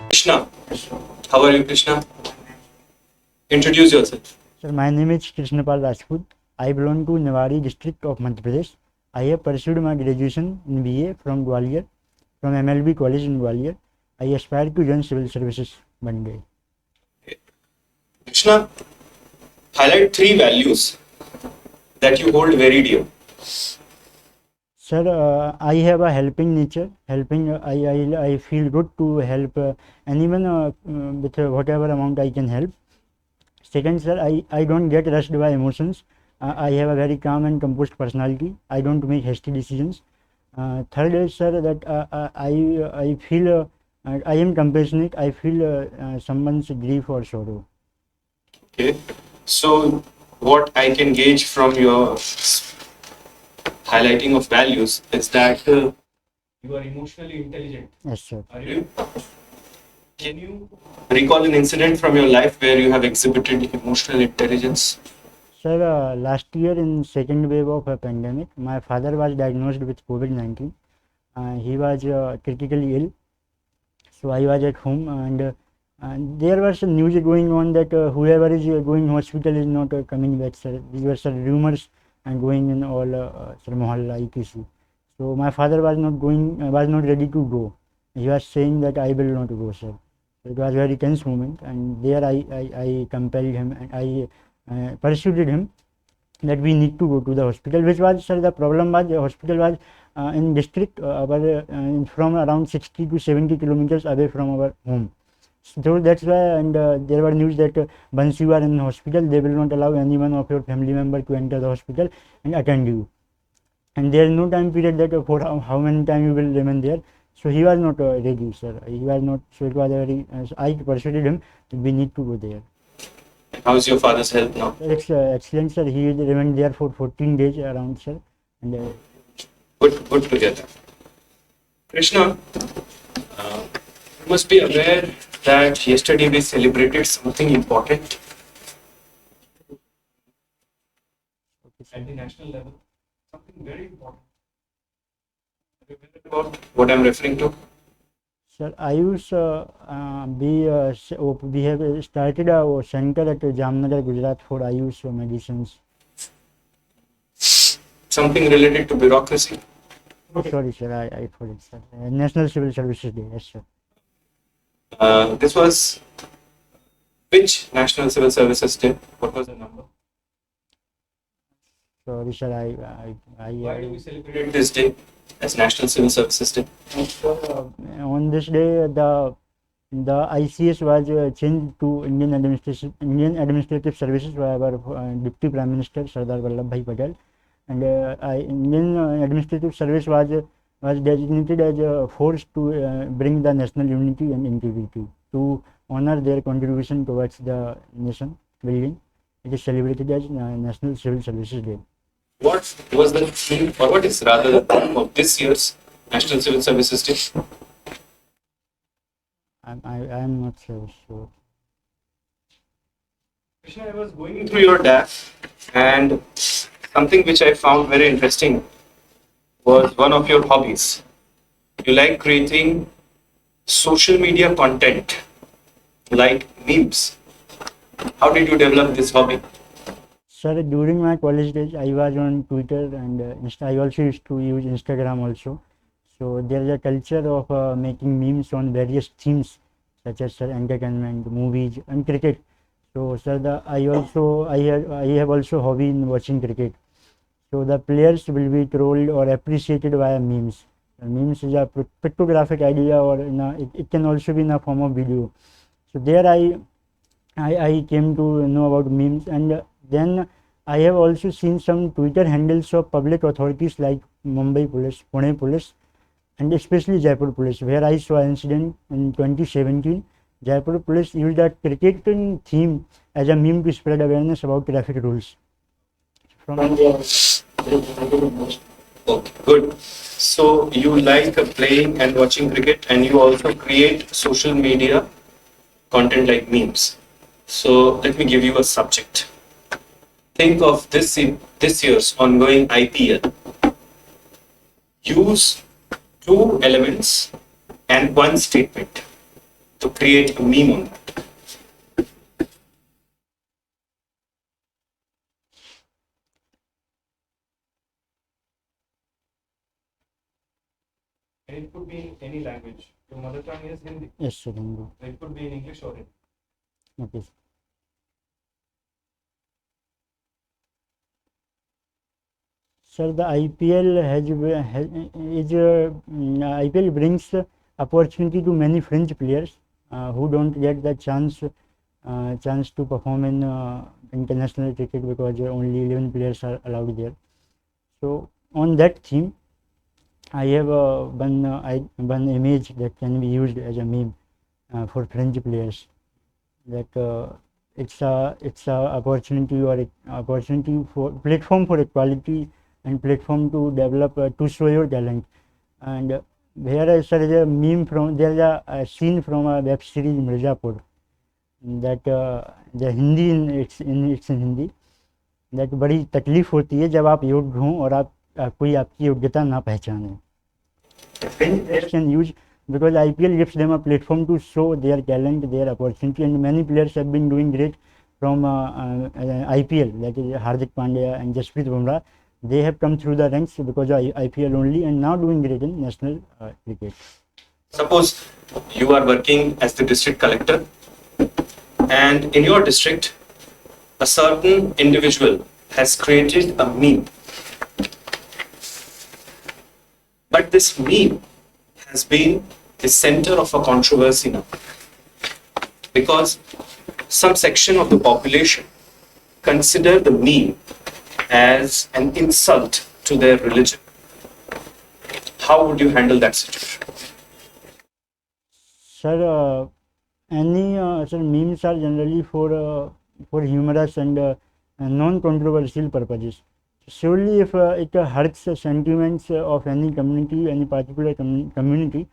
Krishna. How are you, Krishna? Introduce yourself. Sir, my name is Krishna Pal Rajput. I belong to Niwari district of Madhya Pradesh. I have pursued my graduation in BA from Gwalior, from MLB College in Gwalior. I aspire to join civil services one day. Krishna, highlight 3 values that you hold very dear. Sir, I have a helping nature. I feel good to help anyone with whatever amount I can help. Second, sir, I don't get rushed by emotions. I have a very calm and composed personality. I don't make hasty decisions. Third is, sir, that I feel I am compassionate. I feel someone's grief or sorrow. Okay. So, what I can gauge from your highlighting of values is that you are emotionally intelligent. Yes, sir. Are you? Can you recall an incident from your life where you have exhibited emotional intelligence? Sir, last year in second wave of a pandemic, my father was diagnosed with COVID-19. He was critically ill. So I was at home, and there was some news going on that whoever is going hospital is not coming back, sir. These were some rumors and going in all sir, mohalla etc. So my father was not going, was not ready to go. He was saying that I will not go, sir. It was a very tense moment, and there I compelled him and I persuaded him that we need to go to the hospital, which was, sir, the problem was the hospital was in district from around 60 to 70 kilometers away from our home. So that's why, and there were news that once you are in hospital, they will not allow anyone of your family member to enter the hospital and attend you. And there is no time period that for how many time you will remain there. So he was not ready, sir. He was not. So it was a very. I persuaded him that we need to go there. How is your father's health now? It's excellent, sir. He remained there for 14 days around, sir. And good to hear that. Krishna, you must be aware that yesterday we celebrated something important at the national level. Something very important. Are you aware about what I'm referring to? sir, we have started a center at Jamnagar, Gujarat for Ayush medicines. Something related to bureaucracy? Oh, sorry, sir, I forgot, sir. National Civil Services Day, yes, sir. This was which National Civil Services Day? What was the number? Sorry, sir, Why do we celebrate this day as National Civil Services Day? On this day, the ICS was changed to Indian Administrative Services by our Deputy Prime Minister Sardar Vallabhbhai Patel, and Indian Administrative Service was designated as a force to bring the national unity and integrity, to honor their contribution towards the nation building. It is celebrated as National Civil Services Day. What was the theme, or what is rather the theme of this year's National Civil Services Day? I'm not sure. Krishna, I was going through your DAF, and something which I found very interesting was one of your hobbies. You like creating social media content like memes. How did you develop this hobby? Sir, during my college days, I was on Twitter, and I also used to use Instagram also. So there is a culture of making memes on various themes, such as, sir, entertainment, movies, and cricket. So, sir, I have also hobby in watching cricket. So the players will be trolled or appreciated via memes. Memes is a pictographic idea, or it can also be in a form of video. So there I came to know about memes, and then I have also seen some Twitter handles of public authorities like Mumbai Police, Pune Police, and especially Jaipur Police, where I saw an incident in 2017. Jaipur Police used a cricket theme as a meme to spread awareness about traffic rules. Okay, good. So you like playing and watching cricket, and you also create social media content like memes. So let me give you a subject. Think of this year's ongoing IPL. Use 2 elements and 1 statement. to create a meme on that. And it could be in any language. Your mother tongue is Hindi. Yes, sir. Hindi. It could be in English or Hindi. Okay. Sir, the IPL brings opportunity to many French players who don't get the chance to perform in international cricket because only 11 players are allowed there. So on that theme, I have one image that can be used as a meme for French players. That it's a opportunity or opportunity for platform for equality and platform to develop to show your talent. And there is a meme from there is a scene from a web series Mirzapur that the Hindi it's in Hindi that बड़ी तकलीफ होती है जब आप योग्य हों और आप कोई आपकी योग्यता ना पहचाने. Players can use because IPL gives them a platform to show their talent, their opportunity, and many players have been doing great from IPL. That is Hardik Pandya and Jasprit Bumrah. They have come through the ranks because of IPL only and now doing great in national cricket. Suppose you are working as the district collector, and in your district, a certain individual has created a meme. But this meme has been the center of a controversy now, because some section of the population consider the meme as an insult to their religion. How would you handle that situation? Sir, memes are generally for humorous and non-controversial purposes. Surely, if it hurts the sentiments of any community, any particular community,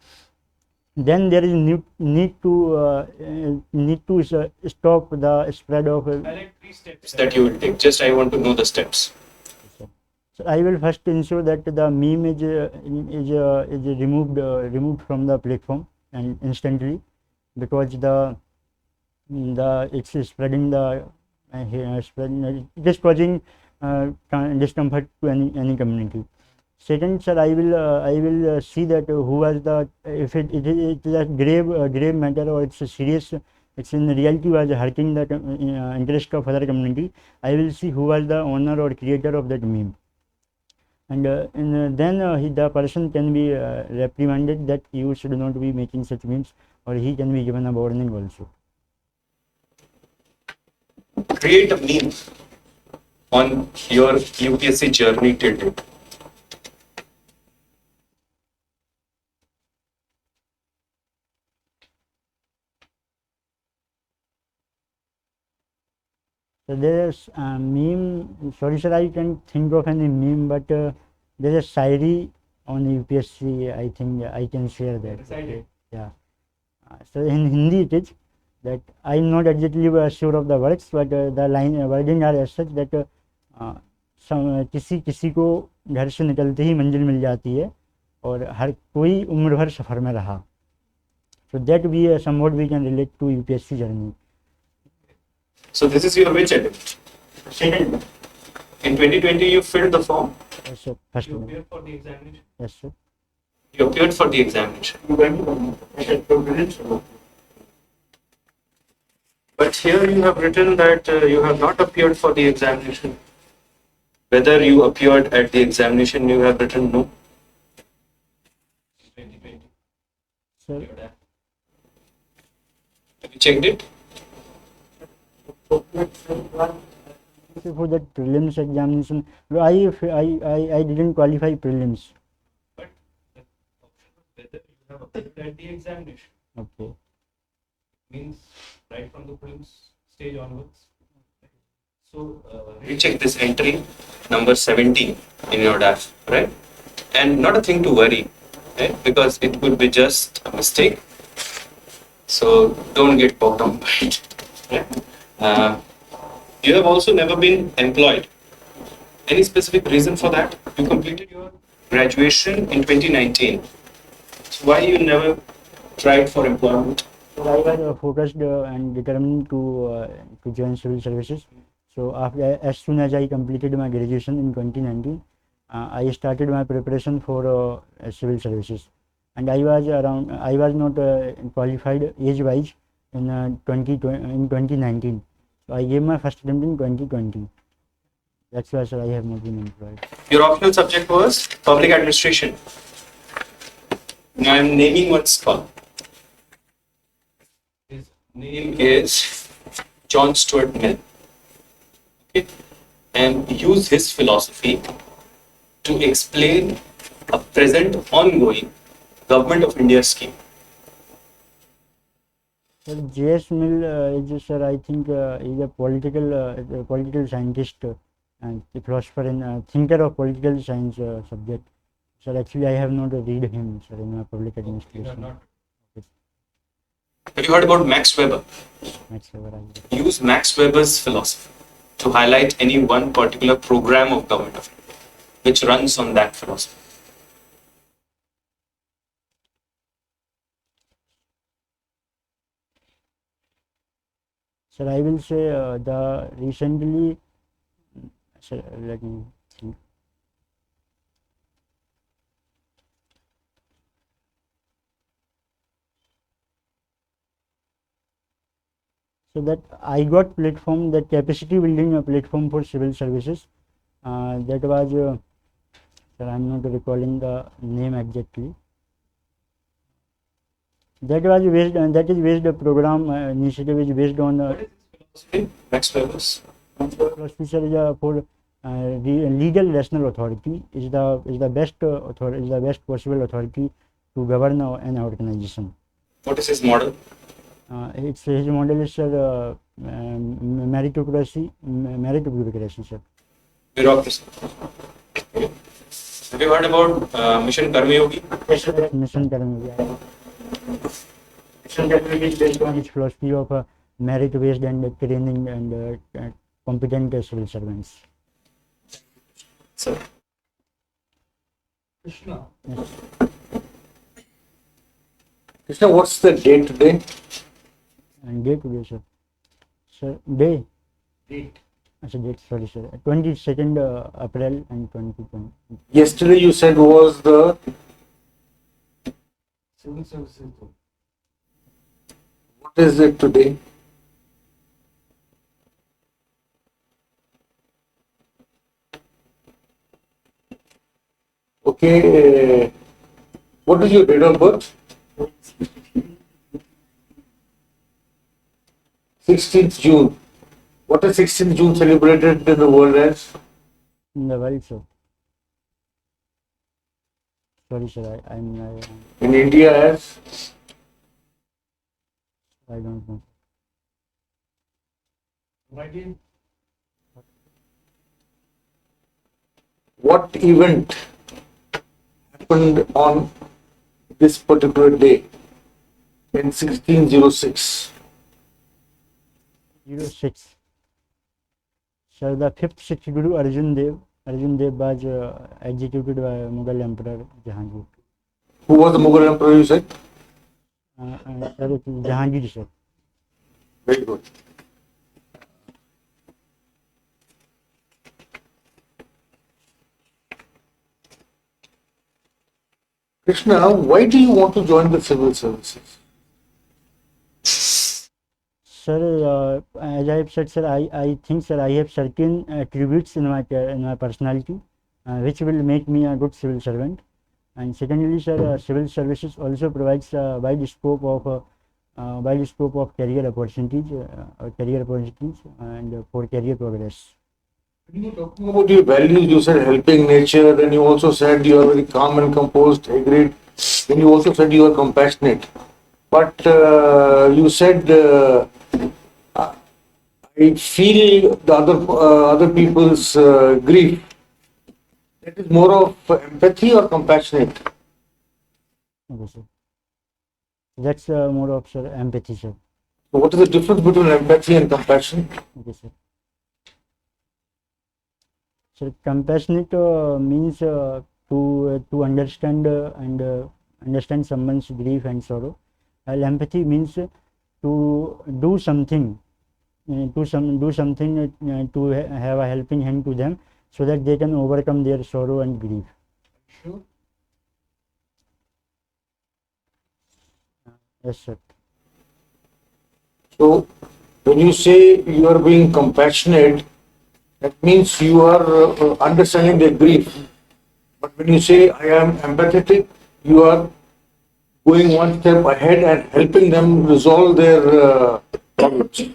then there is need to stop the spread of. I like 3 steps that you will take. Just I want to know the steps. So I will first ensure that the meme is removed from the platform and instantly, because it's spreading it is causing discomfort to any community. Second, sir, I will see that who was if it is a grave matter or it's a serious, it's in reality was hurting the interest of other community. I will see who was the owner or creator of that meme, and then the person can be reprimanded that you should not be making such memes, or he can be given a warning also. Create a meme on your UPSC journey till date. So there is a meme. Sorry, sir, I can't think of any meme, but there is a Shairi on UPSC. I think I can share that. Yeah. So in Hindi it is that I am not exactly sure of the words, but the wording are as such that किसी को घर से निकलते ही मंजिल मिल जाती है और हर कोई उम्र भर सफर में रहा. So that we somewhat we can relate to UPSC journey. So this is your which attempt? Second. In 2020 you filled the form. Yes, sir. First. You appeared for the examination. Yes, sir. You appeared for the examination. But here you have written that you have not appeared for the examination. Whether you appeared at the examination, you have written no. 2020. Sir. Have you checked it? For that prelims examination, I didn't qualify prelims. But the option was whether you have appeared at the examination. Okay. Means right from the prelims stage onwards. So recheck this entry number 17 in your DAF, right? And not a thing to worry, right? Because it could be just a mistake. So don't get bogged down by it. Right? You have also never been employed. Any specific reason for that? You completed your graduation in 2019. So why you never tried for employment? So I was focused and determined to join civil services. So after, as soon as I completed my graduation in 2019, I started my preparation for civil services. And I was not qualified age-wise in 2019. So I gave my first attempt in 2020. That's why, sir, I have not been employed. Your optional subject was public administration. Now I am naming one scholar. His name is John Stuart Mill. Okay, and use his philosophy to explain a present ongoing Government of India scheme. Sir, J.S. Mill is, sir, I think is a political scientist and a philosopher and thinker of political science subject. Sir, actually, I have not read him, sir, in my public administration. Have you heard about Max Weber? Max Weber, Use Max Weber's philosophy to highlight any one particular program of Government of India which runs on that philosophy. Sir, I will say the recently, sir, let me think. So that I got platform, that capacity building a platform for civil services. That was, sir, I'm not recalling the name exactly. That was based, that is based a program initiative is based on. What is his philosophy? Max Weber's philosophy, sir, is for legal rational authority is the best is the best possible authority to govern an organization. What is his model? It's his model is, sir, meritocracy, sir. Bureaucracy. Okay. Have you heard about Mission Karmayogi? Yes, sir, Mission Karmayogi. Mission Karmayogi is based on his philosophy of merit-based and training and competent civil servants. Sir. Krishna. Yes. Krishna, what's the date today? And day today, sir. Sir, day. Date. Date, sorry, sir. 22nd April and 2020. Yesterday you said was the Civil services. what is it today? Okay, what is your date of birth? 16th June. What is 16th June celebrated in the world as? In the world, sir. Sorry, sir. I'm In India as? I don't know. 19. What event happened on this particular day in 1606? 06. Sir, the 5th Sikh Guru Arjun Dev was executed by Mughal Emperor Jahangir. Who was the Mughal emperor you said? Sir, it is Jahangir, sir. Very good. Krishna, why do you want to join the civil services? Sir, as I have said, sir, I think, sir, I have certain attributes in my personality which will make me a good civil servant. And secondly, sir, civil services also provides a wide scope of career opportunities, and for career progress. When you were talking about your values, you said helping nature, then you also said you are very calm and composed, agreed. Then you also said you are compassionate. But you said I feel the other people's grief. That is more of empathy or compassionate? Okay, sir. That's more of, sir, empathy, sir. So what is the difference between empathy and compassion? Okay, sir. So compassionate means to understand and understand someone's grief and sorrow. While empathy means to do something, to have a helping hand to them, so that they can overcome their sorrow and grief. Sure. Yes, sir. So, when you say you are being compassionate, that means you are understanding their grief. But when you say I am empathetic, you are going one step ahead and helping them resolve their problems.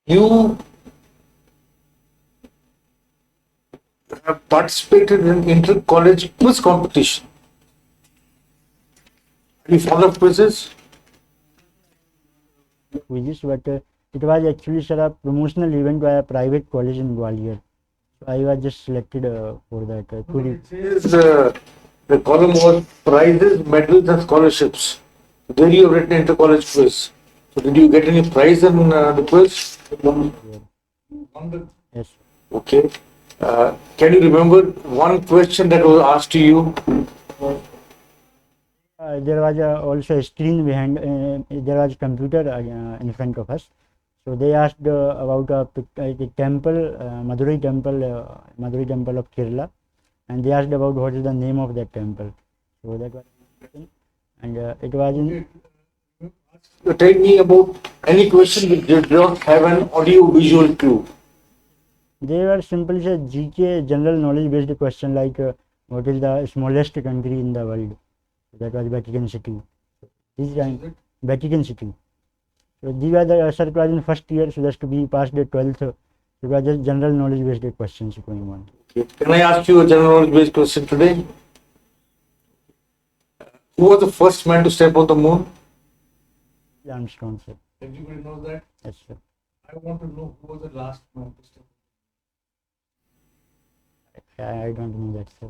You have participated in inter-college quiz competition. Have you followed quizzes? Quizzes, but it was actually, sir, a promotional event by a private college in Gwalior. So I was just selected for that. It says the column was prizes, medals, and scholarships. There you have written inter-college quiz. So did you get any prize in the quiz? Yes. Okay. Can you remember one question that was asked to you? There was also a screen behind, there was a computer in front of us. So they asked about a temple, Madurai temple of Kerala, and they asked about what is the name of that temple. So that was, and it was in. Tell me about any question which did not have an audio-visual clue. They were simply said GK, general knowledge based question, like what is the smallest country in the world? That was Vatican City. This time, Vatican City. So these were the sir, it was in first year, so just to be past the 12th. It was just general knowledge based questions going on. Okay. Can I ask you a general knowledge-based question today? Who was the first man to step on the moon? Armstrong, sir. Everybody knows that. Yes, sir. I want to know who was the last man to step I don't know that, sir.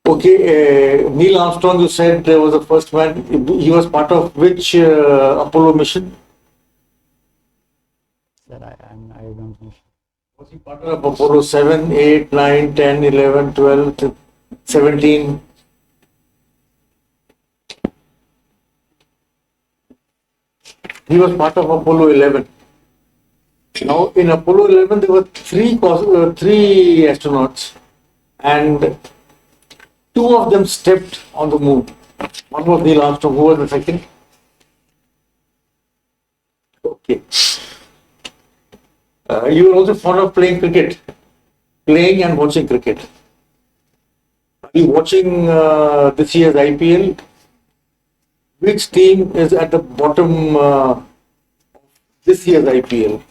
Okay, Neil Armstrong, you said there was the first man. He was part of which Apollo mission? Sir, I don't know. Was he part of Apollo 7, 8, 9, 10, 11, 12, 17? He was part of Apollo 11. Now, in Apollo 11, there were three astronauts, and two of them stepped on the moon. One was Neil Armstrong. Who was the second? Okay. You are also fond of playing cricket, playing and watching cricket. Are you watching this year's IPL? Which team is at the bottom this year's IPL?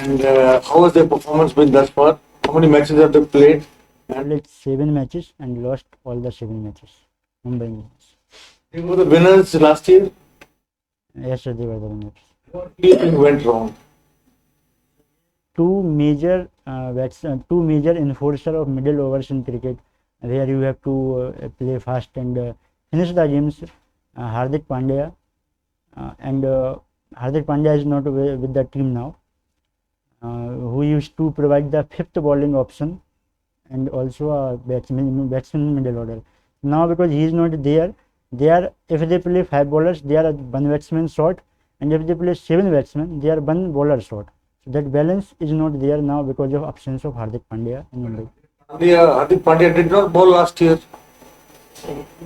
And how has their performance been thus far? How many matches have they played? Played 7 matches and lost all the 7 matches. Mumbai Indians. They were the winners last year. Yes, sir, they were the winners. What do you think went wrong? Two major enforcer of middle overs in cricket, where you have to play fast and finish the games. Hardik Pandya, and Hardik Pandya is not with the team now. Who used to provide the fifth bowling option and also a batsman middle order. Now, because he is not there, if they play 5 bowlers, they are 1 batsman short, and if they play 7 batsmen, they are 1 bowler short. So that balance is not there now because of absence of Hardik Pandya in Mumbai. Hardik Pandya did not bowl last year.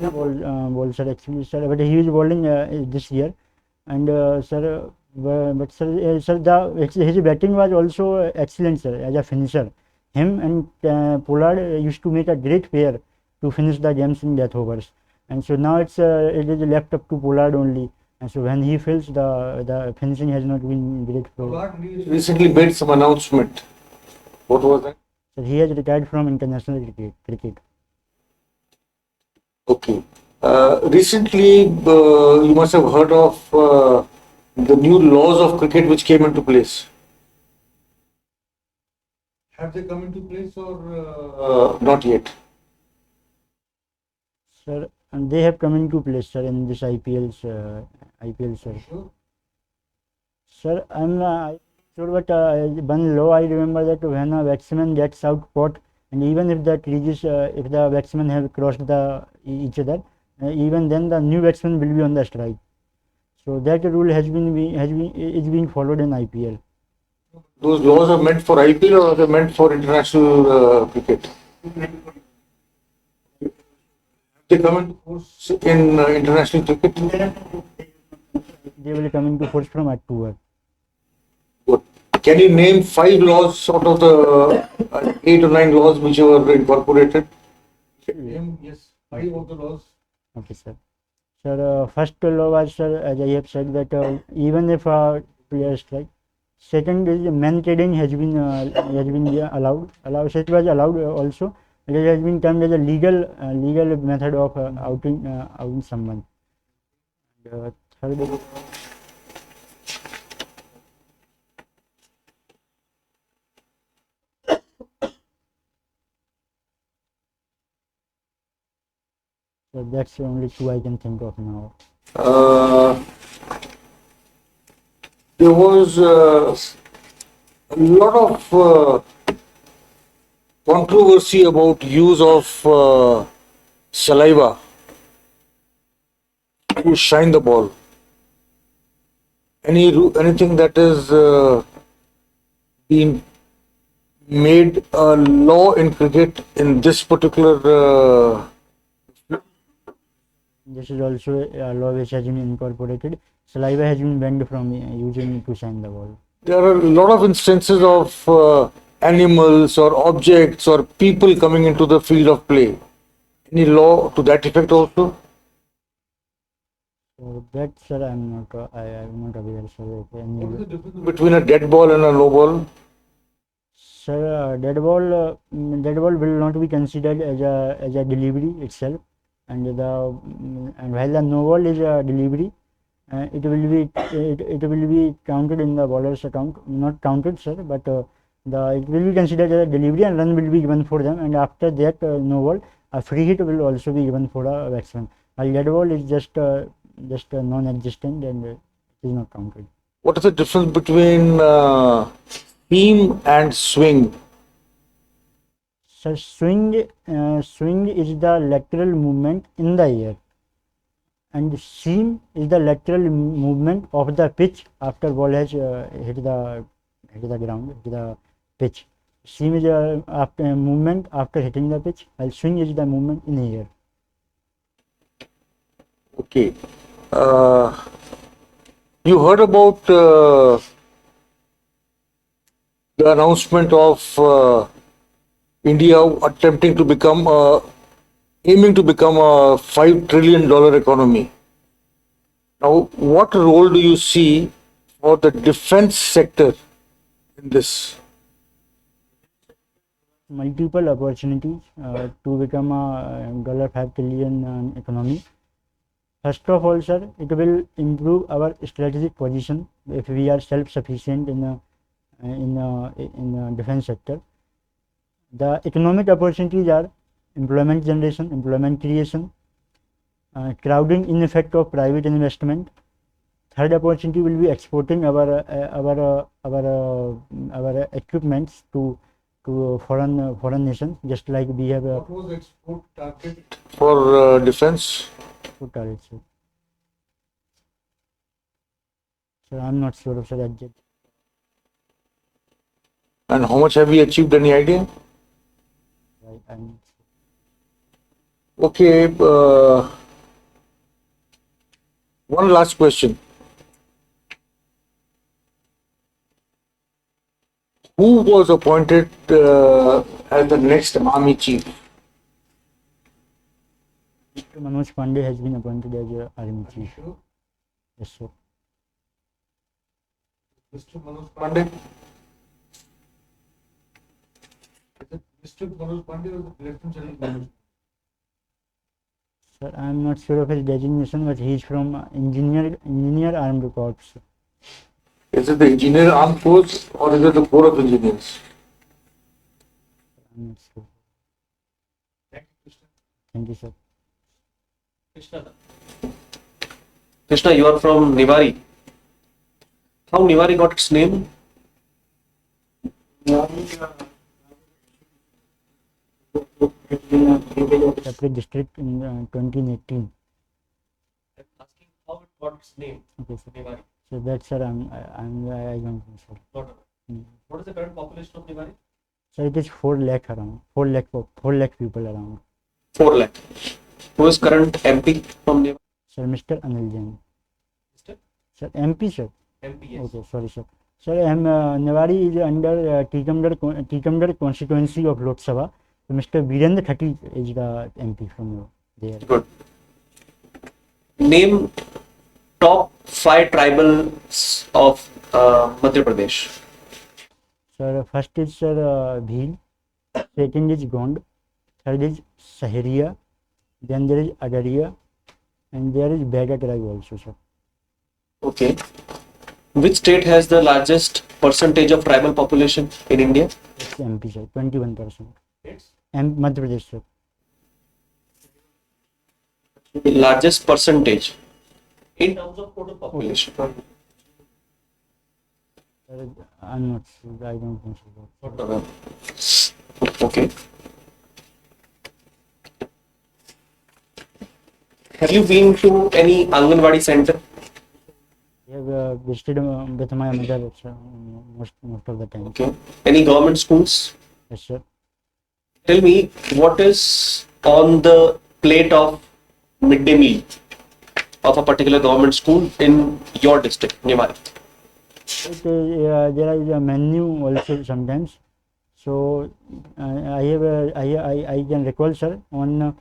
Ball, sir, actually, sir, but he is bowling this year, and sir, but sir, his batting was also excellent, sir, as a finisher. Him and Pollard used to make a great pair to finish the games in death overs, and so now it is left up to Pollard only. And so when he fails, the finishing has not been great. Pollard recently made some announcement. What was that? So he has retired from international cricket. Okay. Recently, you must have heard of the new laws of cricket which came into place. Have they come into place or not yet? Sir, and they have come into place, sir, in this IPL, sir. Sir, I'm sure, but one law I remember that when a batsman gets out caught, and even if the creases, if the batsmen have crossed each other, even then the new batsman will be on the strike. So that rule is being followed in IPL. Those laws are meant for IPL or are they meant for international cricket? They come into force in international cricket? They will come into force from October. Good. Can you name 5 laws out of the 8 or 9 laws which were incorporated? Yes, 5 of the laws. Okay, sir. Sir, first law was, sir, as I have said, that even if a player strike. Second is man trading has been allowed. So it was allowed also. It has been termed as a legal method of outing someone. Third is, so that's the only 2 I can think of now. There was a lot of controversy about use of saliva to shine the ball. Anything that is being made a law in cricket in this particular This is also a law which has been incorporated. Saliva has been banned from using to shine the ball. there are a lot of instances of animals or objects or people coming into the field of play. Any law to that effect also? So that, sir, I'm not aware, sir. What is the difference between a dead ball and a no ball? Sir, dead ball will not be considered as a delivery itself, and while the no ball is a delivery, it will be counted in the bowler's account. Not counted, sir, but it will be considered as a delivery, and run will be given for them. And after that no ball, a free hit will also be given for a batsman. While dead ball is just non-existent, and it is not counted. What is the difference between seam and swing? So swing is the lateral movement in the air, and seam is the lateral movement of the pitch after ball has hit the ground, hit the pitch. Seam is a movement after hitting the pitch, while swing is the movement in the air. Okay. You heard about the announcement of India attempting to become aiming to become a $5 trillion economy. Now, what role do you see for the defense sector in this? Multiple opportunities to become a $5 trillion economy. First of all, sir, it will improve our strategic position if we are self-sufficient in the defense sector. The economic opportunities are employment generation, employment creation, crowding in effect of private investment. Third opportunity will be exporting our equipments to foreign nations, just like we have What was the export target for defense? export target, sir. So I'm not sure of that yet. And how much have we achieved? Any idea? I'm Okay. One last question. Who was appointed as the next army chief? Mr. Manoj Pandey has been appointed as army chief. Yes, sir. Mr. Manoj Pandey? Mr. Manoj Pandey was the Lieutenant General. Sir, I'm not sure of his designation, but he is from engineer armed corps. Is it the engineer armed force or is it the Corps of Engineers? I'm not sure. Thank you, sir. Krishna. Krishna, you are from Nivari. How Nivari got its name? Separate district in 2018. I'm asking how it got its name. Okay, sir. Nivari. So that's, sir, I don't know, sir. Not aware. Mm. What is the current population of Nivari? So it is 4 lakh around, 4 lakh people around. 4 lakh. Who is current MP from Nivari? Sir, Mr. Anil Jain. Mr. Sir, MP, sir. MP, yes. Okay, sorry, sir. Sir, Niwari is under Tikamgarh constituency of Lok Sabha. So Mr. Virendra Khati is the MP from there. Good. Name top 5 tribals of Madhya Pradesh. Sir, first is, sir, Bhil. Second is Gond. Third is Sahariya. Then there is Agariya. And there is Bega tribe also, sir. Okay. Which state has the largest percentage of tribal population in India? It's MP, sir, 21%. It's And Madhya Pradesh, sir. the largest percentage in terms of total population. Sir, I'm not sure. I don't think so. Not aware. Okay. Have you been to any Anganwadi center? I have visited with my mother, sir, most of the time. Okay. Any government schools? Yes, sir. Tell me, what is on the plate of midday meal of a particular government school in your district, Nivari? There is a menu also sometimes. So I can recall, sir, on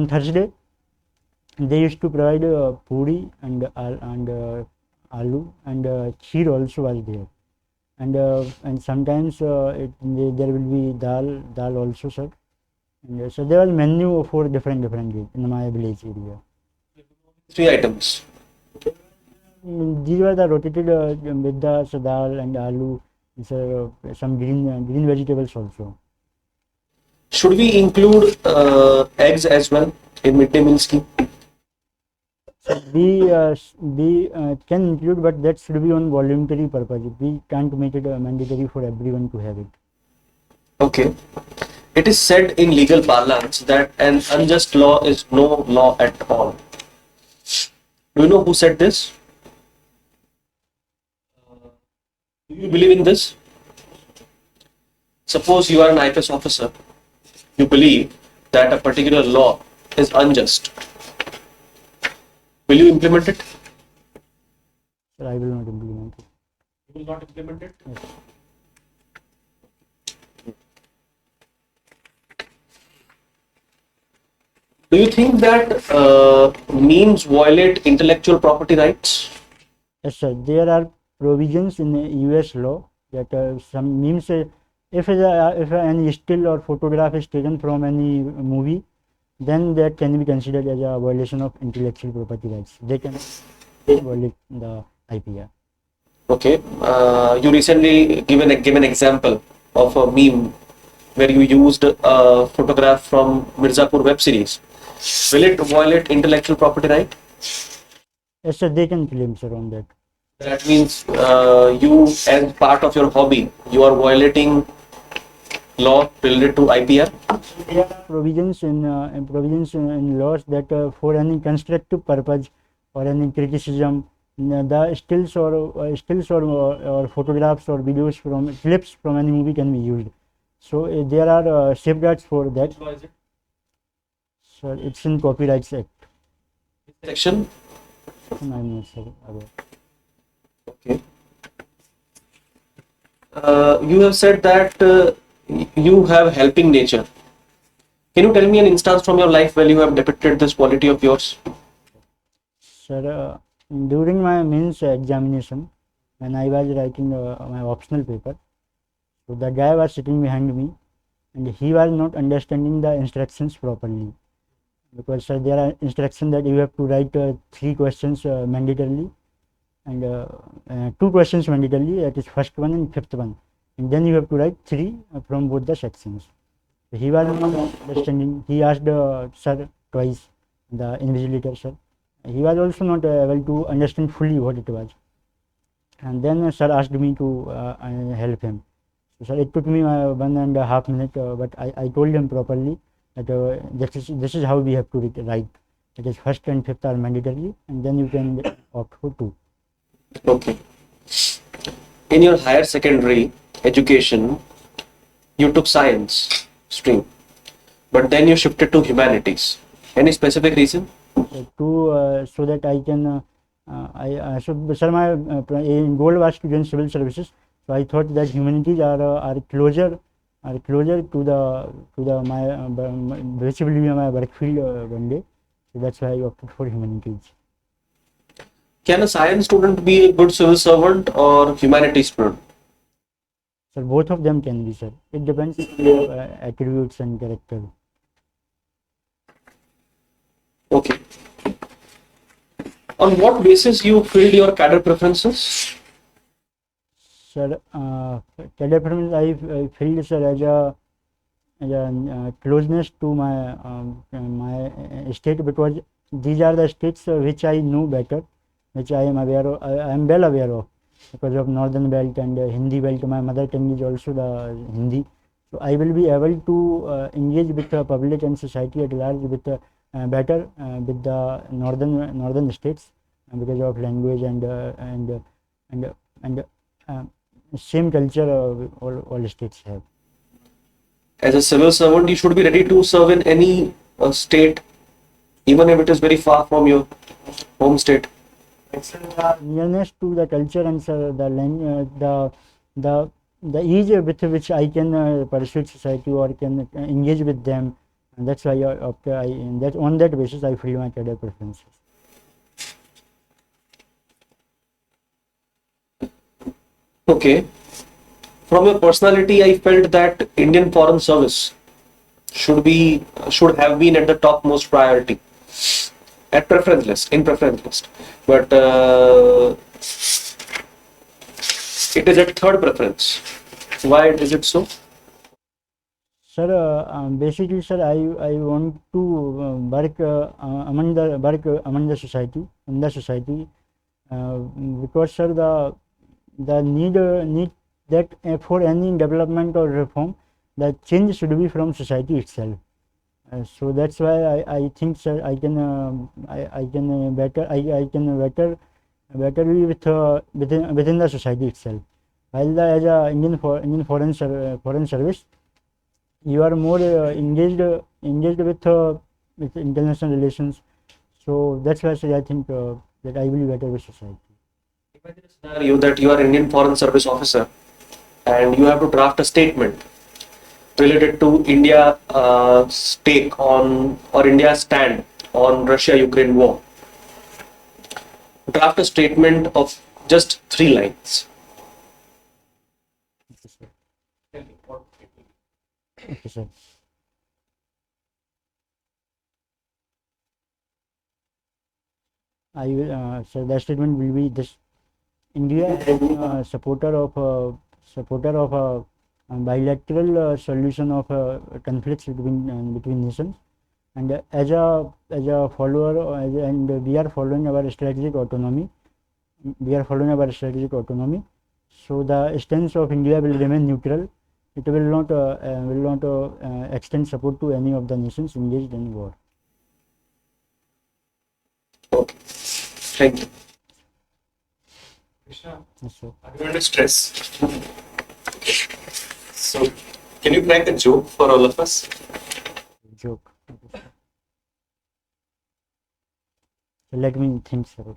Thursday they used to provide puri and aloo and kheer also was there, and sometimes there will be dal also, sir. And so there was menu for different days in my village area. 3 items. These were the rotated with the dal and aloo, so, some green vegetables also. Should we include eggs as well in midday meal scheme? So we can include, but that should be on voluntary purpose. We can't make it mandatory for everyone to have it. Okay. It is said in legal parlance that an unjust law is no law at all. Do you know who said this? Do you believe in this? Suppose you are an IPS officer. You believe that a particular law is unjust. Will you implement it? Sir, I will not implement it. You will not implement it? Yes. Do you think that memes violate intellectual property rights? Yes, sir. There are provisions in the US law that some memes, if any still or photograph is taken from any movie, then that can be considered as a violation of intellectual property rights. They can violate the IPR. Okay. You recently gave an example of a meme where you used a photograph from Mirzapur web series. Will it violate intellectual property right? Yes, sir. They can claim, sir, on that. That means you, as part of your hobby, you are violating law related to IPR. There are provisions in laws that for any constructive purpose or any criticism, the stills or photographs or videos from clips from any movie can be used. So there are safeguards for that. Which law is it? Sir, it's in Copyrights Act. Section? I'm not sure about. Okay. You have said that you have helping nature. Can you tell me an instance from your life where you have depicted this quality of yours? Sir, during my mains examination, when I was writing my optional paper, so the guy was sitting behind me, and he was not understanding the instructions properly. Because, sir, there are instructions that you have to write 3 questions mandatorily, and 2 questions mandatorily, that is first one and fifth one. And then you have to write 3 from both the sections. He was not understanding. He asked sir twice, the invigilator, sir. He was also not able to understand fully what it was. And then sir asked me to help him. So, sir, it took me 1.5 minutes, but I told him properly that this is how we have to write. It is first and fifth are mandatory, and then you can opt for 2. Okay. In your higher secondary education, you took science stream, but then you shifted to humanities. Any specific reason? So that I can so sir, my goal was to join civil services. So I thought that humanities are closer to the my which will be my work field one day. So that's why I opted for humanities. Can a science student be a good civil servant or humanities student? Sir, both of them can be, sir. It depends on their attributes and character. Okay. On what basis you filled your cadre preferences? Sir, cadre preference I feel, sir, as a closeness to my state, because these are the states which I know better, which I am aware of. I am well aware of because of Northern Belt and Hindi Belt. My mother tongue is also the Hindi, so I will be able to engage with the public and society at large with better with the northern states because of language and same culture all states have. As a civil servant, you should be ready to serve in any state, even if it is very far from your home state. Nearness to the culture and the ease with which I can persuade society or can engage with them, and that's why on that basis I feel my career preferences. Okay. From your personality, I felt that Indian Foreign Service should have been at the topmost priority in preference list. But it is at third preference. Why is it so? Sir, basically, sir, I want to work among the society, in the society, because, sir, the need that for any development or reform, the change should be from society itself. So that's why I think, sir, I can better be within the society itself. While as a Indian foreign service, you are more engaged with international relations. So that's why, sir, I think that I will be better with society. Imagine a scenario that you are Indian Foreign Service officer and you have to draft a statement related to India's take on or India's stand on Russia-Ukraine war. Draft a statement of just 3 lines. Okay, sir. Okay, sir. I will. So the statement will be this: India is a supporter of a bilateral solution of conflicts between nations, and as a follower, and we are following our strategic autonomy. So the stance of India will remain neutral. It will not extend support to any of the nations engaged in war. Okay. Thank you. Krishna, Yes, sir. are you under stress? So, can you crack a joke for all of us? Joke. Okay, sir. So let me think, sir.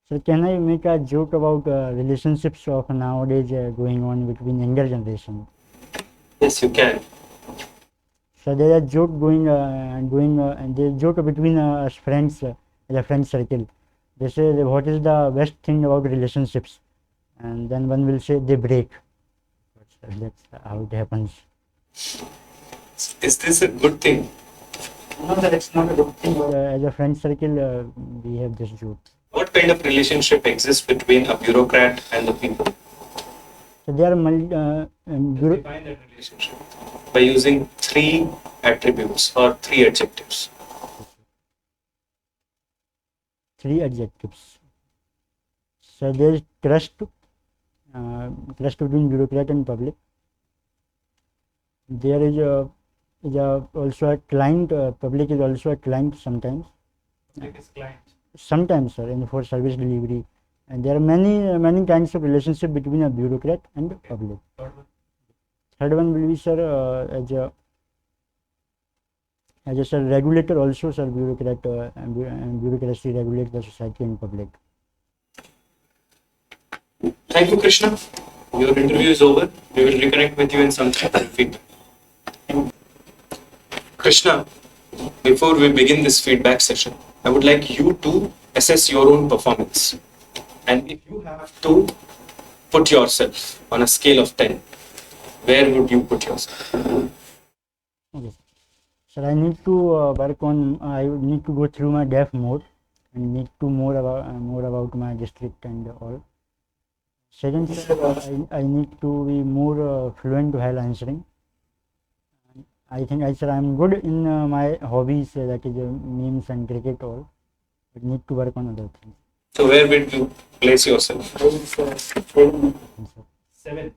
So can I make a joke about relationships of nowadays going on between younger generation? Yes, you can. So there is a joke and there's a joke between us friends, as a friend circle. They say, what is the best thing about relationships? And then one will say they break. That's how it happens. Is this a good thing? No, that it's not a good thing. But as a friend circle, we have this joke. What what kind of relationship exists between a bureaucrat and the people? So there are Define that relationship by using 3 attributes or 3 adjectives. 3 adjectives. So there is trust, trust between bureaucrat and public. There is also a client. Public is also a client sometimes. Public is client. Sometimes, sir, for service delivery. And there are many kinds of relationship between a bureaucrat and public. Third one will be, sir, as a sir, regulator also, sir, bureaucrat and bureaucracy regulates the society and public. Thank you, Krishna. Your interview is over. We will reconnect with you in some time for feedback. Krishna, before we begin this feedback session, I would like you to assess your own performance. And if you have to put yourself on a scale of 10, where would you put yourself? Okay. Sir, I need to work on. I need to go through my DEF more and need to more about my district and all. Second, sir, I need to be more fluent while answering. I think I'm good in my hobbies, that is memes and cricket all, but need to work on other things. So where would you place yourself? 7.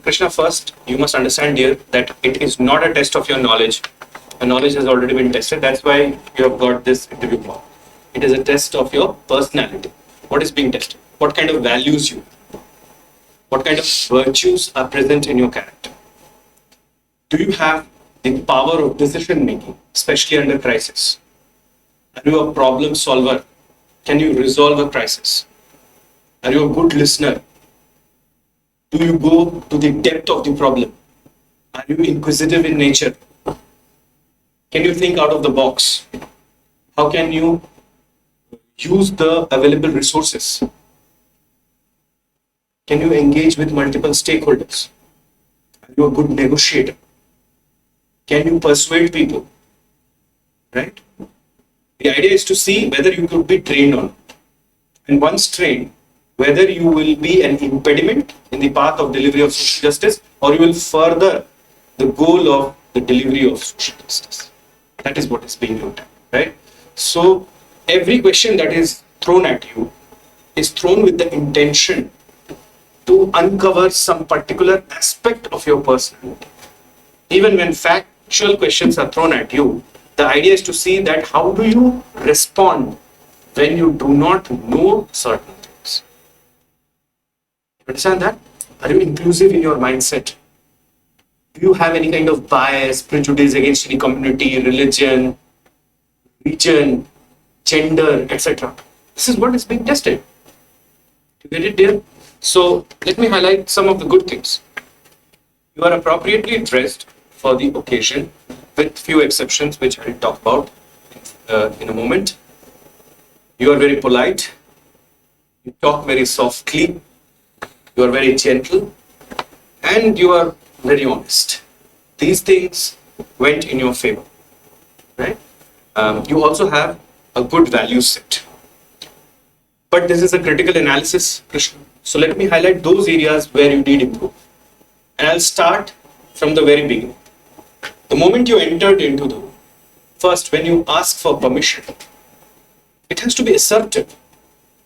Krishna, first you must understand here that it is not a test of your knowledge. Your knowledge has already been tested. That's why you have got this interview mark. It is a test of your personality. What is being tested? What kind of values you? What kind of virtues are present in your character? Do you have the power of decision making, especially under crisis? Are you a problem solver? Can you resolve a crisis? Are you a good listener? Do you go to the depth of the problem? Are you inquisitive in nature? Can you think out of the box? How can you use the available resources? Can you engage with multiple stakeholders? Are you a good negotiator? Can you persuade people? Right? The idea is to see whether you could be trained on it. And once trained, whether you will be an impediment in the path of delivery of social justice or you will further the goal of the delivery of social justice. That is what is being looked at, right? So every question that is thrown at you is thrown with the intention to uncover some particular aspect of your personality. Even when factual questions are thrown at you, the idea is to see that how do you respond when you do not know certain things. Understand that? Are you inclusive in your mindset? Do you have any kind of bias, prejudice against any community, religion, region, gender, etc.? This is what is being tested. You get it, dear? So let me highlight some of the good things. You are appropriately dressed for the occasion, with few exceptions which I'll talk about in a moment. You are very polite. You talk very softly. You are very gentle, and you are very honest. These things went in your favor, right? You also have a good value set. But this is a critical analysis, Krishna. So let me highlight those areas where you need improve. And I'll start from the very beginning. The moment you entered into the room, first when you ask for permission, it has to be assertive.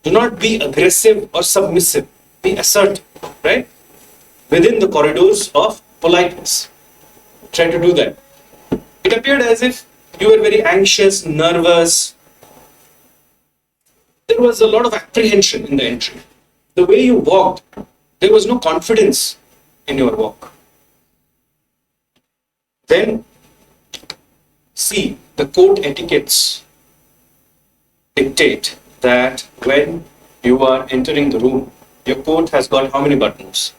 Do not be aggressive or submissive. Be assertive, right? Within the corridors of politeness. Try to do that. It appeared as if you were very anxious, nervous. There was a lot of apprehension in the entry. The way you walked, there was no confidence in your walk. Then, see, the court etiquettes dictate that when you are entering the room, your coat has got how many buttons?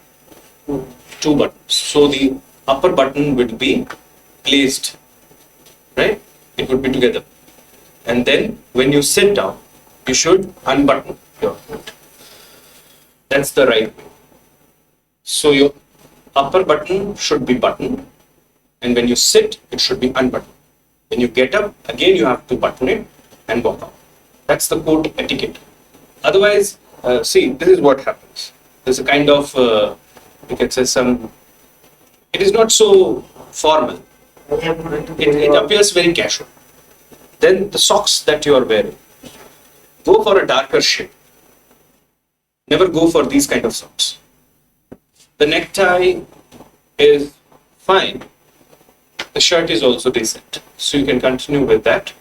2 buttons. So the upper button would be placed, right? It would be together. And then when you sit down, you should unbutton your coat. That's the right way. So your upper button should be buttoned, and when you sit, it should be unbuttoned. When you get up, again you have to button it and walk out. That's the court etiquette. Otherwise, see, this is what happens. There's a kind of, you can say it is not so formal. It appears very casual. Then the socks that you are wearing, go for a darker shade. Never go for these kind of socks. The necktie is fine. The shirt is also decent. So you can continue with that.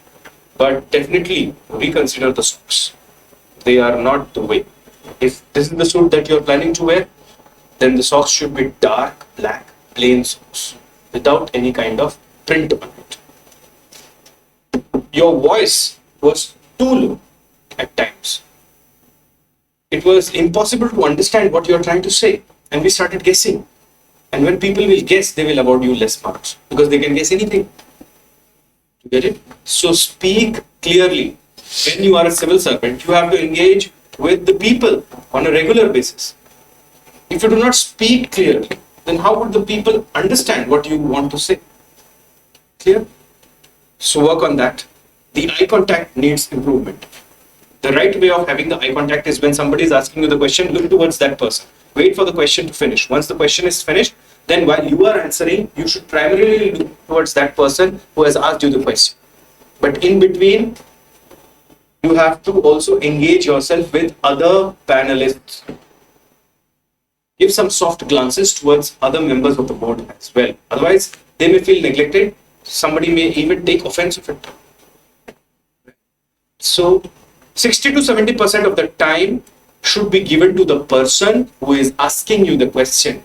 But definitely reconsider the socks. They are not the way. If this is the suit that you are planning to wear, then the socks should be dark, black, plain socks without any kind of print on it. Your voice was too low at times. It was impossible to understand what you are trying to say, and we started guessing. And when people will guess, they will award you less marks because they can guess anything. You get it? So speak clearly. When you are a civil servant, you have to engage with the people on a regular basis. If you do not speak clearly, then how would the people understand what you want to say? Clear? So work on that. The eye contact needs improvement. The right way of having the eye contact is when somebody is asking you the question, look towards that person. Wait for the question to finish. Once the question is finished, then while you are answering, you should primarily look towards that person who has asked you the question. But in between, you have to also engage yourself with other panelists. Give some soft glances towards other members of the board as well. Otherwise, they may feel neglected. Somebody may even take offense of it. So, 60 to 70% of the time should be given to the person who is asking you the question.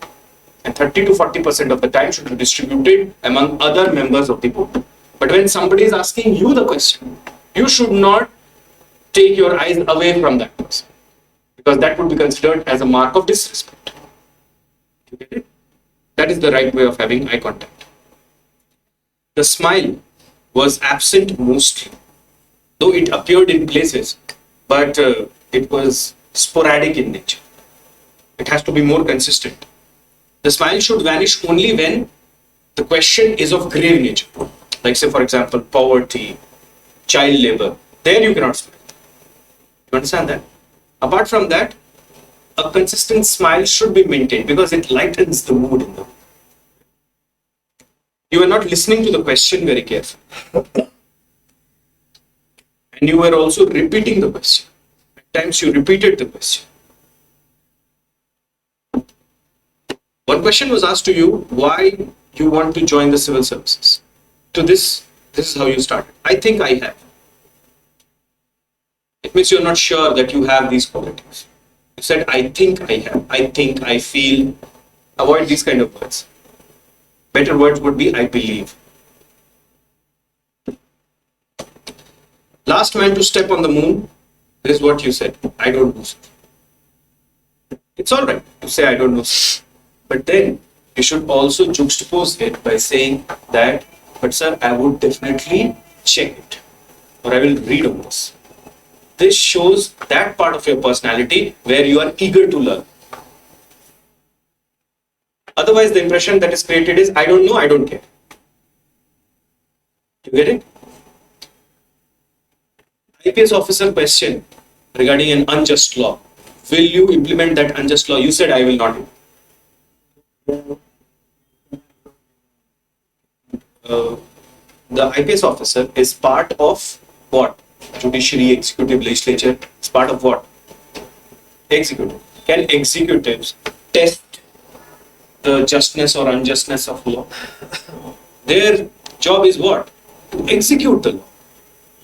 And 30 to 40% of the time should be distributed among other members of the board. But when somebody is asking you the question, you should not take your eyes away from that person, because that would be considered as a mark of disrespect. You get it? That is the right way of having eye contact. The smile was absent mostly, though it appeared in places, but it was sporadic in nature. It has to be more consistent. The smile should vanish only when the question is of grave nature. Like say, for example, poverty, child labor. There you cannot smile. You understand that? Apart from that, a consistent smile should be maintained because it lightens the mood in the room. You are not listening to the question very carefully. And you were also repeating the question. At times you repeated the question. One question was asked to you, why you want to join the civil services. To this is how you started. I think I have. It means you're not sure that you have these qualities. You said, I think I have. I think, I feel. Avoid these kind of words. Better words would be, I believe. Last man to step on the moon. This is what you said. I don't know. It's all right to say I don't know. But then you should also juxtapose it by saying that, but sir, I would definitely check it, or I will read on this. This shows that part of your personality where you are eager to learn. Otherwise, the impression that is created is, I don't know, I don't care. You get it? IPS officer question regarding an unjust law. Will you implement that unjust law? You said, I will not. The IPS officer is part of what? Judiciary, executive, legislature. It's part of what? Executive. Can executives test the justness or unjustness of law? Their job is what? To execute the law.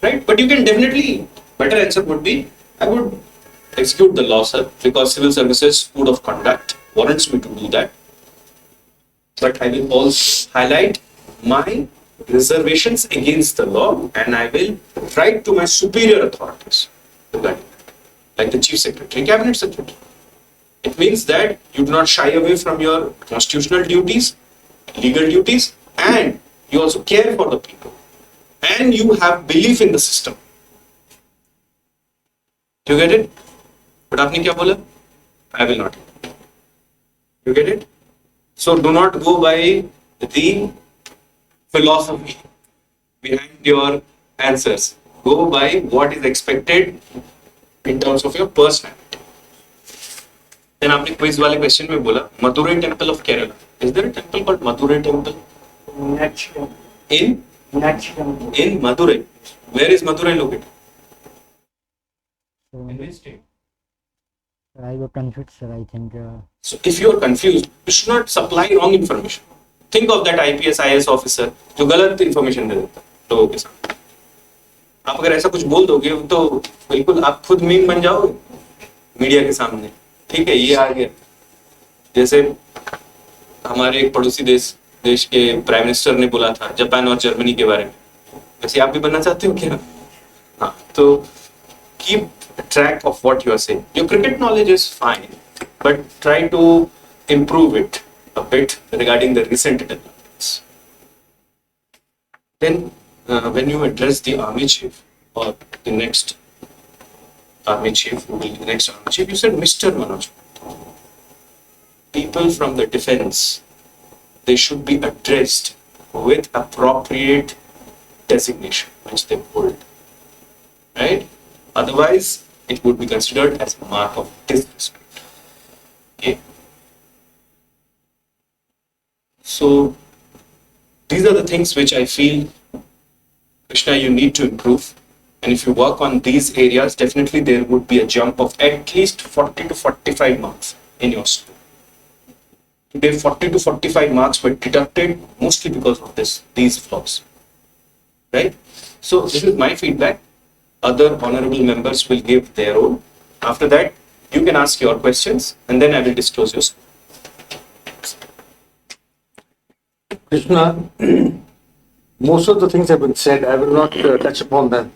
Right? But you can definitely, better answer would be, I would execute the law, sir, because civil services code of conduct warrants me to do that. But I will also highlight my reservations against the law, and I will write to my superior authorities regarding that, like the Chief Secretary, Cabinet Secretary. It means that you do not shy away from your constitutional duties, legal duties, and you also care for the people, and you have belief in the system. Do you get it? But आपने क्या बोला? I will not. You get it? So do not go by the philosophy behind your answers. go by what is expected in terms of your personality. Then आपने quiz वाले question में बोला Madurai Temple of Kerala. Is there a temple called Madurai Temple? In Madurai. Where is Madurai located? So, In which state? I got confused, sir. I think. So if you are confused, you should not supply wrong information. Think of that IPS IAS officer जो गलत information दे देता है लोगों के साथ. आप अगर ऐसा कुछ बोल दोगे तो बिल्कुल आप खुद मीम बन जाओगे मीडिया के सामने. ठीक है, ये आ गया. जैसे हमारे एक पड़ोसी देश के प्राइम मिनिस्टर ने बोला था जापान और जर्मनी के बारे में. वैसे आप भी बनना चाहते हो क्या? हाँ, तो keep track of what you are saying. Your cricket knowledge is fine, but try to improve it a bit regarding the recent developments. Then, when you address the army chief or the next army chief, who will be the next army chief, you said Mr. Manoj. People from the defense, they should be addressed with appropriate designation which they hold. Right? Otherwise, it would be considered as a mark of disrespect. Okay. So, these are the things which I feel, Krishna, you need to improve. And if you work on these areas, definitely there would be a jump of at least 40 to 45 marks in your school. Today, 40 to 45 marks were deducted mostly because of these flaws. Right? So, this is my feedback. Other honorable members will give their own. After that, you can ask your questions and then I will disclose your score. Krishna, most of the things have been said. I will not touch upon them.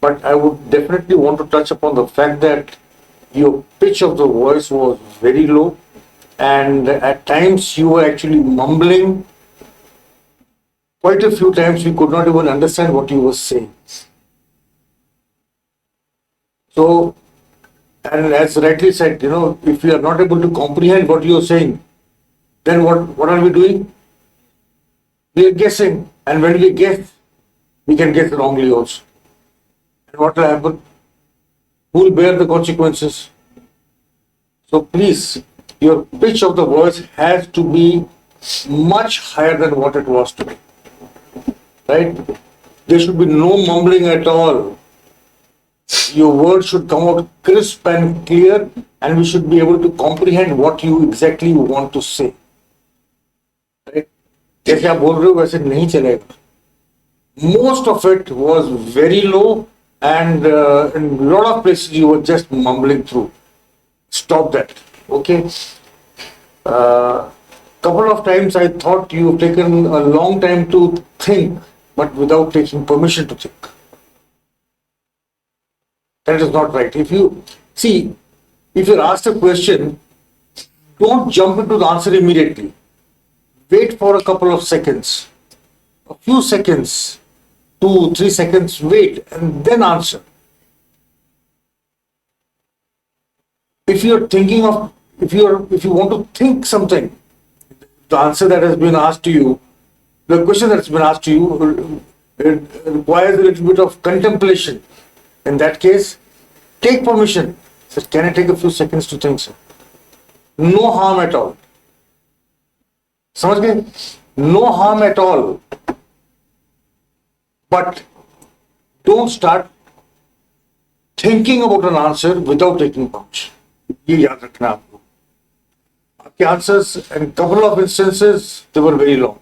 But I would definitely want to touch upon the fact that your pitch of the voice was very low, and at times you were actually mumbling. Quite a few times we could not even understand what you were saying. So, and as rightly said, if we are not able to comprehend what you are saying, then what are we doing? We are guessing, and when we guess, we can guess wrongly also. And what will happen? Who will bear the consequences? So please, your pitch of the voice has to be much higher than what it was today. Right? There should be no mumbling at all. Your words should come out crisp and clear, and we should be able to comprehend what you exactly want to say. Right? जैसे आप बोल रहे हो वैसे नहीं चलेगा. Most of it was very low, and in a lot of places you were just mumbling through. Stop that. Okay? Couple of times I thought you've taken a long time to think, but without taking permission to think. That is not right. If you're asked a question, don't jump into the answer immediately. Wait for a couple of seconds, a few seconds, 2-3 seconds, wait, and then answer. If you want to think something, the answer that has been asked to you, the question that's been asked to you, it requires a little bit of contemplation. In that case, take permission. Sir, can I take a few seconds to think, sir? No harm at all. समझ गए? No harm at all. But don't start thinking about an answer without taking permission. ये याद रखना आपको. आपके answers in couple of instances they were very long.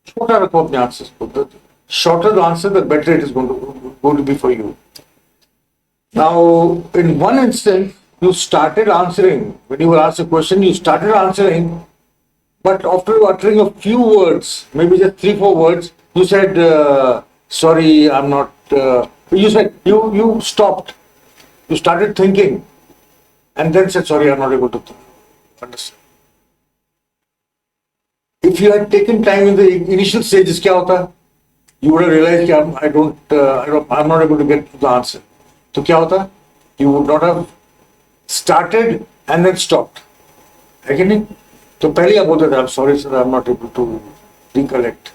छोटा रखो अपने answers को. The shorter the answer, the better it is going to be for you. Now, in one instance, you started answering. When you were asked a question, you started answering, but after uttering a few words, maybe just 3-4 words, you said, sorry, I'm not, you stopped. You started thinking, and then said, sorry, I'm not able to understand. If you had taken time in the initial stages, क्या होता? You would have realized that I'm not able to get the answer. तो क्या होता? You would not have started and then stopped. है कि नहीं? तो पहले आप बोलते थे, I'm sorry sir, I'm not able to recollect.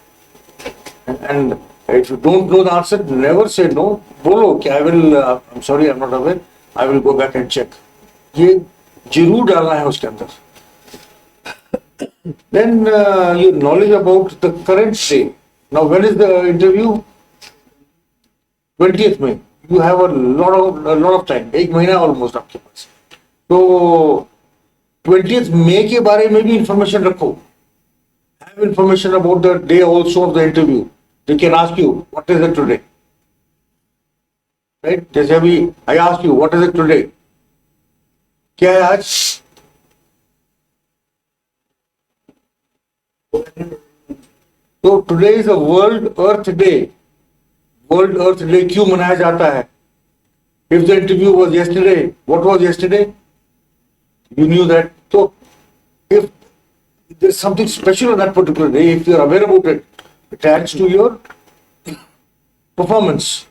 And If you don't know the answer, never say no. बोलो कि I will, I'm sorry, I'm not aware. I will go back and check. ये जरूर डालना है उसके अंदर. Then your knowledge about the current day. Now, when is the interview? 20th May. You have a lot of time. एक महीना almost आपके पास. तो 20th May के बारे में भी information रखो. Have information about the day also of the interview. They can ask you, what is it today? Right? जैसे अभी I ask you, what is it today? क्या है आज? So today is a World Earth Day. World Earth Day क्यों मनाया जाता है? If the interview was yesterday, what was yesterday? You knew that. So if there's something special on that particular day, if you're aware about it, it adds to your performance.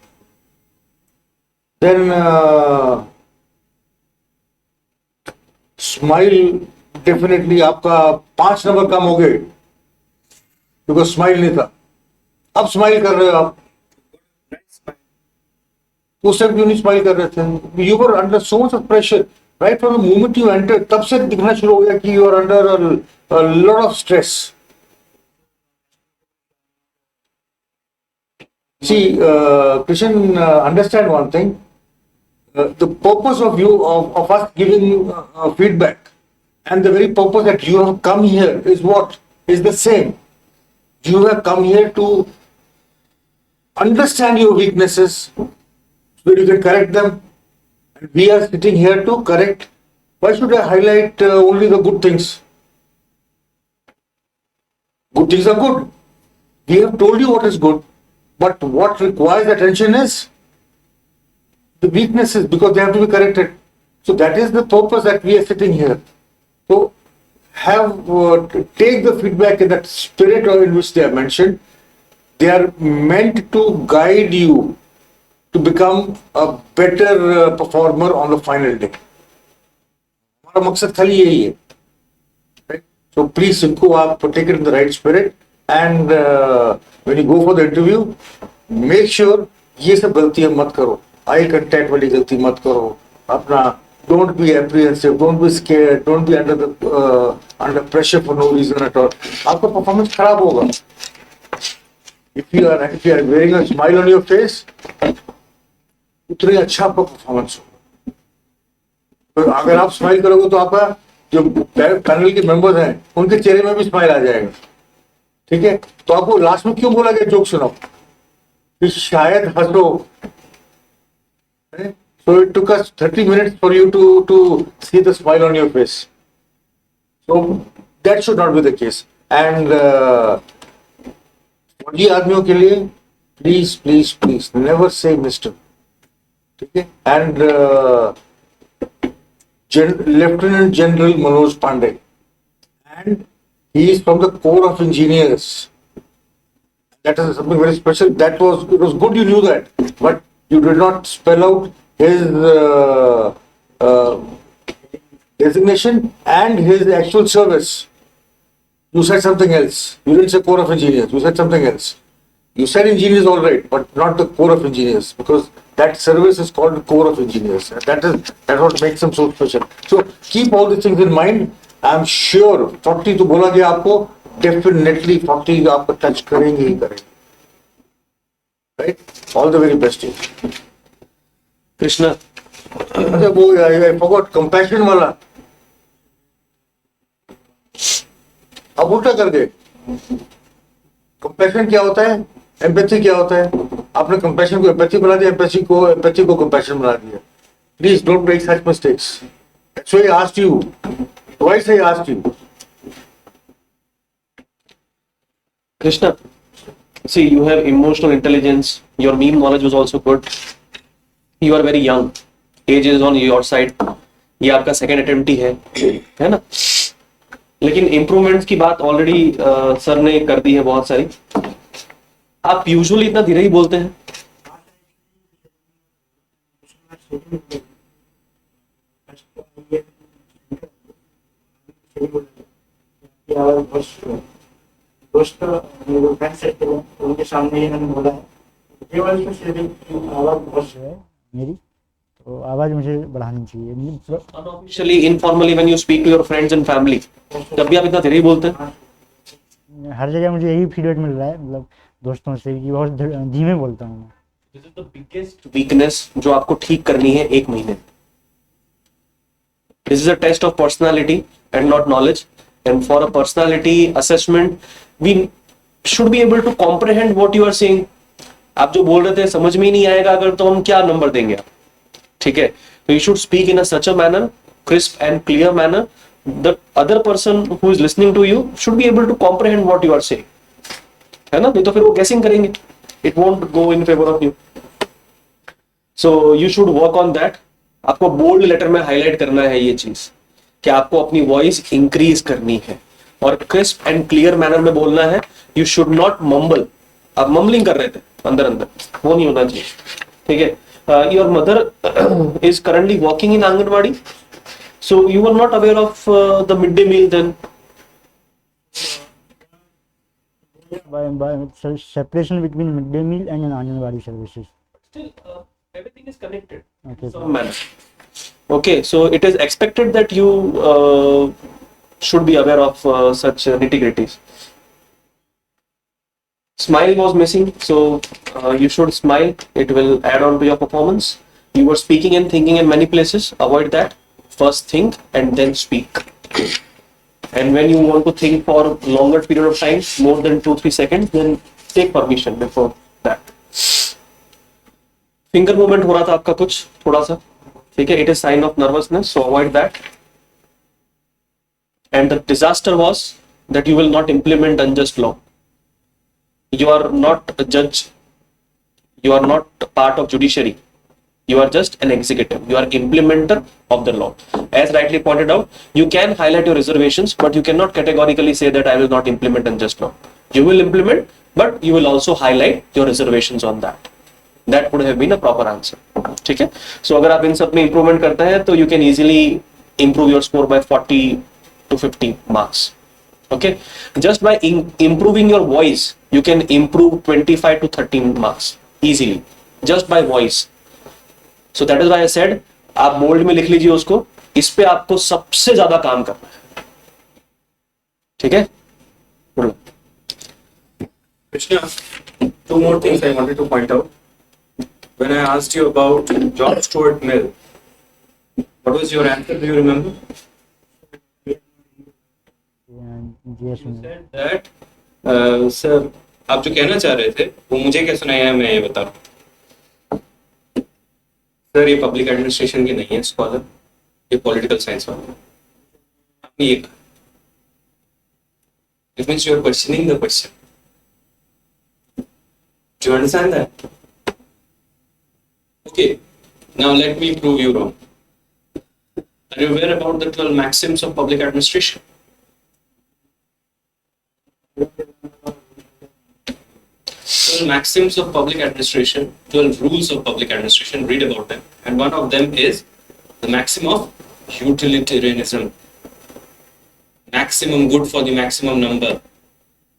Then smile definitely आपका 5 number कम हो गए because smile नहीं था. अब smile कर रहे हो आप. उस टाइम क्यों नहीं स्माइल कर रहे थे? You were under so much of pressure right from the moment you entered. तब से दिखना शुरू हो गया कि you are under a lot of stress. See, Krishan, understand one thing. The purpose of us giving you feedback and the very purpose that you have come here is what? Is the same. You have come here to understand your weaknesses so you can correct them. And we are sitting here to correct. Why should I highlight only the good things? Good things are good. We have told you what is good, but what requires attention is the weaknesses because they have to be corrected. So that is the purpose that we are sitting here. So take the feedback in that spirit in which they are mentioned. They are meant to guide you to become a better performer on the final day. हमारा मकसद खाली यही है. Right? So please इनको आप take it in the right spirit and when you go for the interview, make sure ये सब गलतियां मत करो. Eye contact वाली गलती मत करो. अपना don't be apprehensive, don't be scared, don't be under pressure for no reason at all. आपका performance खराब होगा. If you are wearing a smile on your face, उतने अच्छा आपका परफॉर्मेंस होगा. तो अगर आप स्माइल करोगे तो आपका जो पैनल के मेंबर्स हैं उनके चेहरे में भी स्माइल आ जाएगा. ठीक है, तो आपको लास्ट में क्यों बोला गया जोक सुनाओ कि शायद हंसो. So it took us 30 minutes for you to see the smile on your face. So that should not be the case. And फौजी आदमियों के लिए प्लीज never say Mr. ठीक है. And Lieutenant General Manoj Pandey, and he is from the Corps of Engineers. That is something very special. It was good you knew that, but you did not spell out his designation and his actual service. You said something else. You didn't say Corps of Engineers. You said something else. You said engineers all right, but not the Corps of Engineers, because that service is called Corps of Engineers. That's what makes them so special. So keep all these things in mind. I'm sure 40 तो बोला गया आपको, definitely 40 आपको touch करेंगे ही करेंगे. Right? All the very best to you. Krishna, अच्छा वो I forgot compassion वाला. अब उल्टा कर गए. कंपैशन क्या होता है, एम्पैथी क्या होता है. आपने कंपैशन को एम्पैथी बना दिया, एम्पैथी को कंपैशन बना दिया. Please don't make such mistakes. So I asked you, twice I asked you. Krishna, see, you have emotional intelligence. Your meme knowledge was also good. You are very young. Age is on your side. ये आपका second attempt ही है ना. लेकिन improvements की बात already sir ने कर दी है बहुत सारी. आप यूजुअली इतना धीरे ही बोलते हैं. तो उनके सामने ही मैंने बोला है। ये वाली शेयरिंग आवाज़ बहुत जो है मेरी, तो आवाज़ मुझे बढ़ानी चाहिए। Unofficially, informally, when you speak to your friends and family, जब भी आप इतना धीरे ही बोलते हैं, हर जगह मुझे यही फीडबैक मिल रहा है, मतलब दोस्तों से, कि बहुत धीमे बोलता हूँ मैं। this is the biggest weakness जो आपको ठीक करनी है 1 महीने। This is a test of personality and not knowledge. And for a personality assessment, we should be able to comprehend what you are saying. आप जो बोल रहे थे समझ में ही नहीं आएगा अगर, तो हम क्या नंबर देंगे आप? ठीक है, तो you should speak in a such a manner, crisp and clear manner. The other person who is listening to you should be able to comprehend what you are saying. है ना? नहीं तो फिर वो guessing करेंगे. It won't go in favor of you. So you should work on that. आपको bold letter में highlight करना है ये चीज कि आपको अपनी वॉइस इंक्रीज करनी है और क्रिस्प एंड क्लियर मैनर में बोलना है। You should not mumble. आप मम्बलिंग कर रहे थे अंदर अंदर, वो नहीं होना चाहिए। ठीक है, your mother is currently working in anganwadi, so you are not aware of the mid day meal then? by separation between midday meal and Anganwadi services. Still, everything is connected Okay, in some manner. Okay, so it is expected that you should be aware of such nitty-gritties. Smile was missing, so you should smile. It will add on to your performance. You were speaking and thinking in many places. Avoid that. First think and then speak. And when you want to think for longer period of time, more than 2-3 seconds, then take permission before that. Finger movement हो रहा था आपका कुछ थोड़ा सा, ठीक है? It is sign of nervousness, so avoid that. And the disaster was that you will not implement unjust law. You are not a judge. You are not part of judiciary. You are just an executive. You are implementer of the law. As rightly pointed out, you can highlight your reservations, but you cannot categorically say that I will not implement unjust law. You will implement, but you will also highlight your reservations on that. That would have been a proper answer. ठीक है? So अगर आप इन सब में improvement करते हैं, तो you can easily improve your score by 40 to 50 marks. Okay? Just by improving your voice, you can improve 25 to 13 marks easily. Just by voice. So that is why I said, आप bold में लिख लीजिए उसको, इस पे आपको सबसे ज्यादा काम करना है। ठीक है? Krishna, two more things I wanted to point out. When I asked you about John Stuart Mill, what was your answer? Do you remember? Yes, You said that, sir, आप जो कहना चाह रहे थे वो मुझे क्या सुनाया है, मैं ये बता रहा हूँ। सर ये पब्लिक एडमिनिस्ट्रेशन की नहीं है स्कॉलर, ये पॉलिटिकल साइंस वाला है। आपने ये कहा, it means you are questioning the question. Do you understand that? Okay, now let me prove you wrong. Are you aware about the 12 maxims of public administration? 12 maxims of public administration, 12 rules of public administration, read about them. And one of them is the maxim of utilitarianism. Maximum good for the maximum number.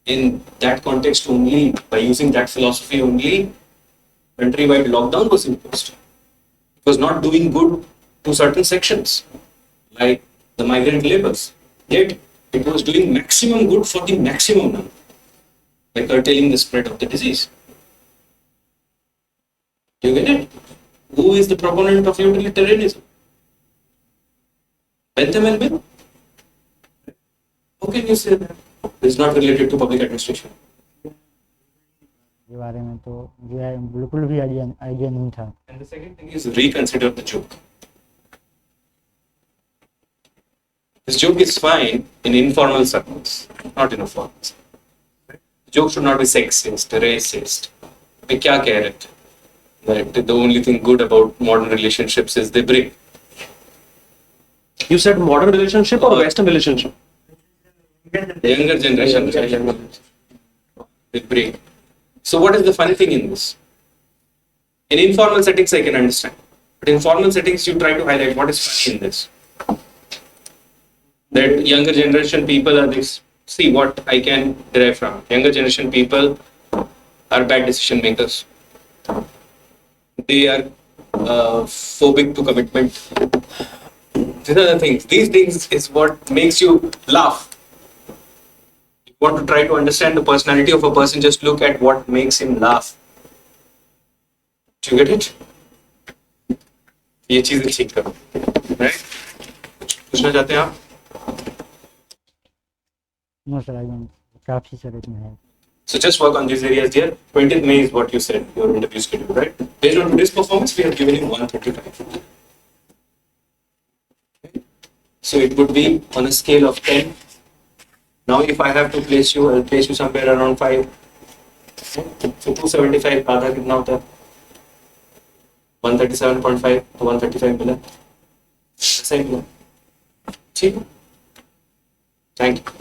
In that context only, by using that philosophy only, countrywide lockdown was imposed. It was not doing good to certain sections, like the migrant laborers. Yet, it was doing maximum good for the maximum number, by curtailing the spread of the disease. Do you get it? Who is the proponent of utilitarianism? Bentham and Mill? How can you say that? It's not related to public administration. के बारे में तो मुझे बिल्कुल भी idea नहीं था। And the second thing is reconsider the joke. This joke is fine in informal circles, not in a formal circle. The joke should not be sexist, racist. We क्या कह रहे थे? That the only thing good about modern relationships is they break. You said modern relationship or Western relationship? Younger generation, they break. So what is the funny thing in this? In informal settings, I can understand. But in formal settings, you try to highlight what is funny in this. That younger generation people are this. See what I can derive from. Younger generation people are bad decision makers. They are phobic to commitment. These are the things. These things is what makes you laugh. If you want to try to understand the personality of a person, just look at what makes him laugh. Do you get it? ये चीजें ठीक करो, right? पूछना चाहते हैं आप? No sir, I don't. काफी सारे इसमें है. So just work on these areas, dear. 20th May is what you said, your interview schedule, right? Based on today's performance, we have given you 135. So it would be on a scale of 10. Now if I have to place you, I'll place you somewhere around 5. So 275 आधा कितना होता है? 137.5 तो 135 मिला. ऐसा ही मिला. ठीक है. Thank you.